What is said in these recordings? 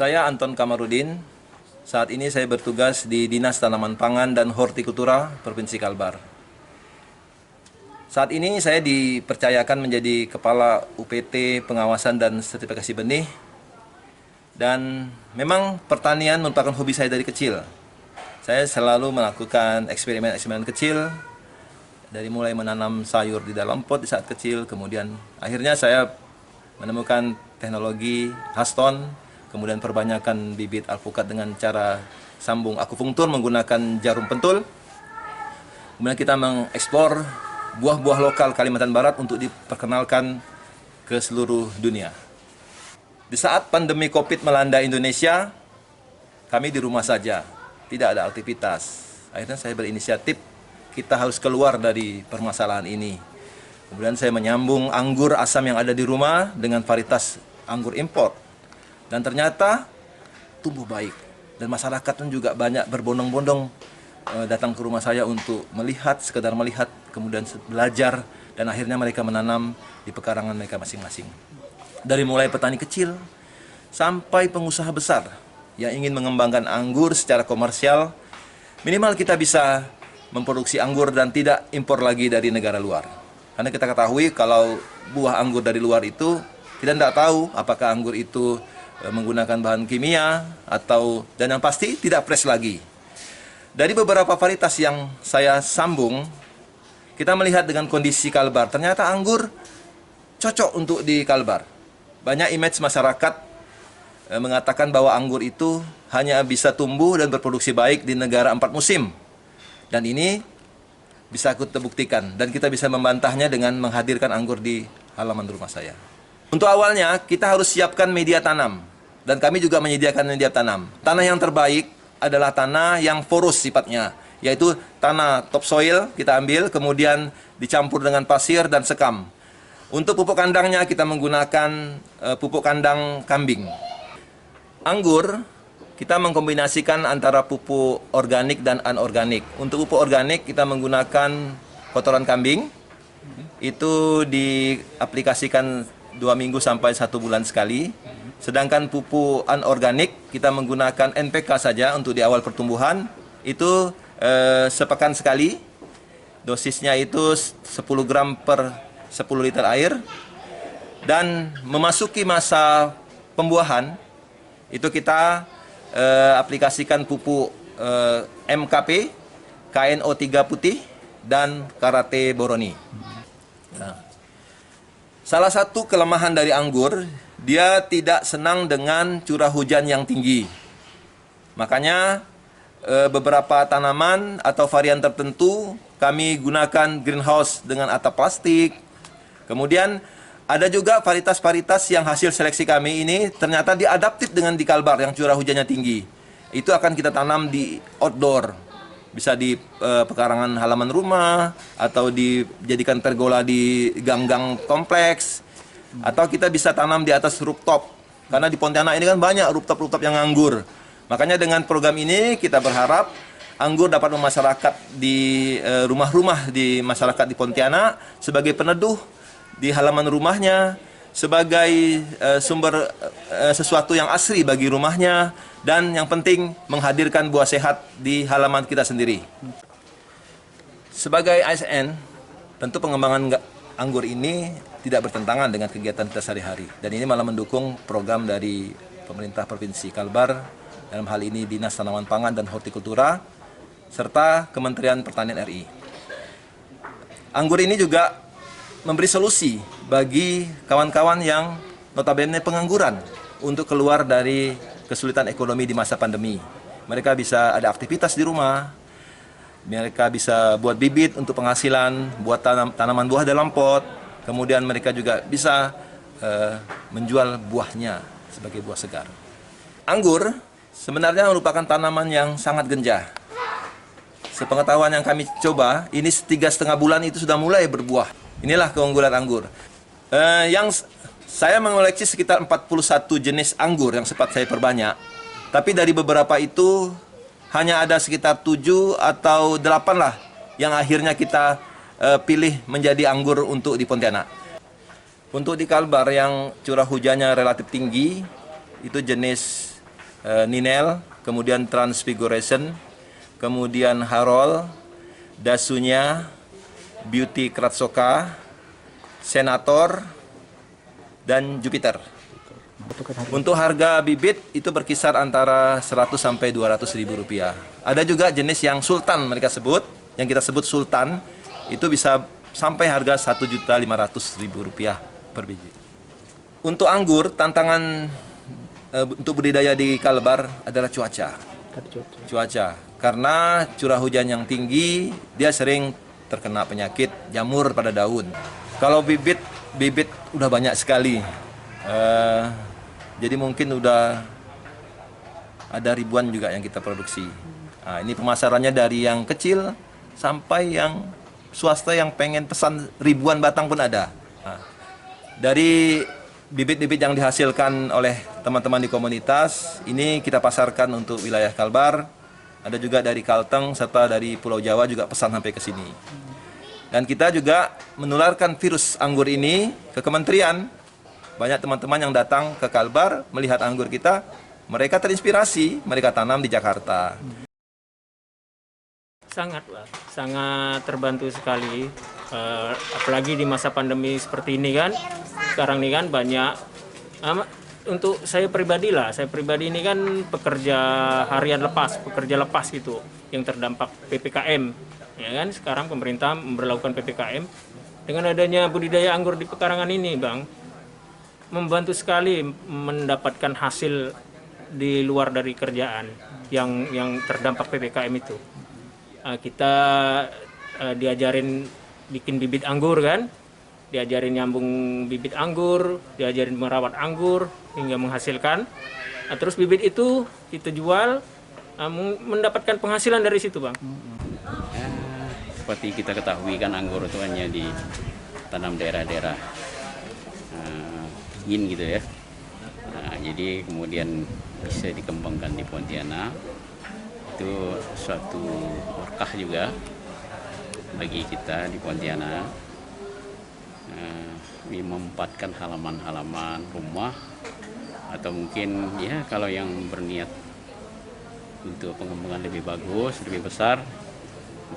Saya Anton Kamarudin. Saat ini saya bertugas di Dinas Tanaman Pangan dan Hortikultura Provinsi Kalbar. Saat ini saya dipercayakan menjadi Kepala UPT Pengawasan dan Sertifikasi Benih. Dan memang pertanian merupakan hobi saya dari kecil. Saya selalu melakukan eksperimen-eksperimen kecil, dari mulai menanam sayur di dalam pot di saat kecil, kemudian akhirnya saya menemukan teknologi Haston, kemudian perbanyakan bibit alpukat dengan cara sambung akupunktur menggunakan jarum pentul. Kemudian kita mengekspor buah-buah lokal Kalimantan Barat untuk diperkenalkan ke seluruh dunia. Di saat pandemi COVID melanda Indonesia, kami di rumah saja, tidak ada aktivitas. Akhirnya saya berinisiatif, kita harus keluar dari permasalahan ini. Kemudian saya menyambung anggur asam yang ada di rumah dengan varietas anggur impor. Dan ternyata tumbuh baik. Dan masyarakat pun juga banyak berbondong-bondong datang ke rumah saya untuk melihat, sekedar melihat, kemudian belajar. Dan akhirnya mereka menanam di pekarangan mereka masing-masing. Dari mulai petani kecil sampai pengusaha besar yang ingin mengembangkan anggur secara komersial, minimal kita bisa memproduksi anggur dan tidak impor lagi dari negara luar. Karena kita ketahui kalau buah anggur dari luar itu, kita tidak tahu apakah anggur itu menggunakan bahan kimia dan yang pasti tidak fresh lagi. Dari beberapa varietas yang saya sambung, kita melihat dengan kondisi Kalbar, ternyata anggur cocok untuk di Kalbar. Banyak image masyarakat mengatakan bahwa anggur itu hanya bisa tumbuh dan berproduksi baik di negara 4 musim. Dan ini bisa aku terbuktikan. Dan kita bisa membantahnya dengan menghadirkan anggur di halaman rumah saya. Untuk awalnya, kita harus siapkan media tanam. Dan kami juga menyediakan media tanam. Tanah yang terbaik adalah tanah yang porous sifatnya. Yaitu tanah topsoil kita ambil, kemudian dicampur dengan pasir dan sekam. Untuk pupuk kandangnya kita menggunakan pupuk kandang kambing. Anggur kita mengkombinasikan antara pupuk organik dan anorganik. Untuk pupuk organik kita menggunakan kotoran kambing. Itu diaplikasikan 2 minggu sampai 1 bulan sekali. Sedangkan pupuk anorganik kita menggunakan NPK saja untuk di awal pertumbuhan. Itu sepekan sekali. Dosisnya itu 10 gram per 10 liter air. Dan memasuki masa pembuahan, itu kita aplikasikan pupuk MKP, KNO3 putih, dan Karate Boroni. Nah, salah satu kelemahan dari anggur, dia tidak senang dengan curah hujan yang tinggi. Makanya beberapa tanaman atau varian tertentu kami gunakan greenhouse dengan atap plastik. Kemudian ada juga varietas-varietas yang hasil seleksi kami ini ternyata diadaptif dengan di Kalbar yang curah hujannya tinggi. Itu akan kita tanam di outdoor. Bisa di pekarangan halaman rumah, atau dijadikan pergola di gang-gang kompleks. Atau kita bisa tanam di atas rooftop. Karena di Pontianak ini kan banyak rooftop-rooftop yang nganggur. Makanya dengan program ini kita berharap anggur dapat memasyarakat di rumah-rumah di masyarakat di Pontianak sebagai peneduh di halaman rumahnya, sebagai sumber sesuatu yang asri bagi rumahnya, dan yang penting menghadirkan buah sehat di halaman kita sendiri. Sebagai ASN, tentu pengembangan anggur ini tidak bertentangan dengan kegiatan kita sehari-hari, dan ini malah mendukung program dari pemerintah Provinsi Kalbar, dalam hal ini Dinas Tanaman Pangan dan Hortikultura, serta Kementerian Pertanian RI. Anggur ini juga memberi solusi bagi kawan-kawan yang notabene pengangguran untuk keluar dari kesulitan ekonomi di masa pandemi. Mereka bisa ada aktivitas di rumah, mereka bisa buat bibit untuk penghasilan, buat tanaman buah dalam pot, kemudian mereka juga bisa menjual buahnya sebagai buah segar. Anggur sebenarnya merupakan tanaman yang sangat genjah. Sepengetahuan yang kami coba, ini 3,5 bulan itu sudah mulai berbuah. Inilah keunggulan anggur. Yang saya mengoleksi sekitar 41 jenis anggur yang sempat saya perbanyak. Tapi dari beberapa itu hanya ada sekitar 7 atau 8 lah yang akhirnya kita pilih menjadi anggur untuk di Pontianak. Untuk di Kalbar yang curah hujannya relatif tinggi, itu jenis Ninel, kemudian Transfiguration, kemudian Harol, Dasunya, Beauty Kratsoka, Senator, dan Jupiter. Untuk harga bibit itu berkisar antara 100 sampai 200 ribu rupiah. Ada juga jenis yang Sultan mereka sebut, yang kita sebut Sultan, itu bisa sampai harga 1.500.000 rupiah per biji. Untuk anggur, tantangan untuk budidaya di Kalbar adalah cuaca. Karena curah hujan yang tinggi, dia sering terkena penyakit jamur pada daun. Kalau bibit udah banyak sekali. Jadi mungkin udah ada ribuan juga yang kita produksi. Nah, ini pemasarannya dari yang kecil sampai yang swasta yang pengen pesan ribuan batang pun ada. Nah, dari bibit-bibit yang dihasilkan oleh teman-teman di komunitas, ini kita pasarkan untuk wilayah Kalbar. Ada juga dari Kalteng serta dari Pulau Jawa juga pesan sampai ke sini. Dan kita juga menularkan virus anggur ini ke kementerian. Banyak teman-teman yang datang ke Kalbar melihat anggur kita, mereka terinspirasi, mereka tanam di Jakarta. Sangat terbantu sekali, apalagi di masa pandemi seperti ini kan. Sekarang ini kan banyak, untuk saya pribadi ini kan pekerja harian pekerja lepas gitu, yang terdampak PPKM, ya kan. Sekarang pemerintah memberlakukan PPKM, dengan adanya budidaya anggur di pekarangan ini, Bang, membantu sekali mendapatkan hasil di luar dari kerjaan yang terdampak PPKM itu. Kita diajarin bikin bibit anggur kan, diajarin nyambung bibit anggur, diajarin merawat anggur hingga menghasilkan. Terus bibit itu kita jual, mendapatkan penghasilan dari situ, Bang. Seperti kita ketahui kan, anggur itu hanya ditanam daerah-daerah dingin gitu ya. Jadi kemudian bisa dikembangkan di Pontianak, itu suatu berkah juga bagi kita di Pontianak. Memanfaatkan halaman-halaman rumah, atau mungkin ya kalau yang berniat untuk pengembangan lebih bagus, lebih besar,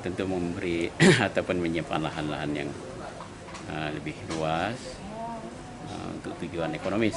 tentu memberi ataupun menyimpan lahan-lahan yang lebih luas untuk tujuan ekonomis.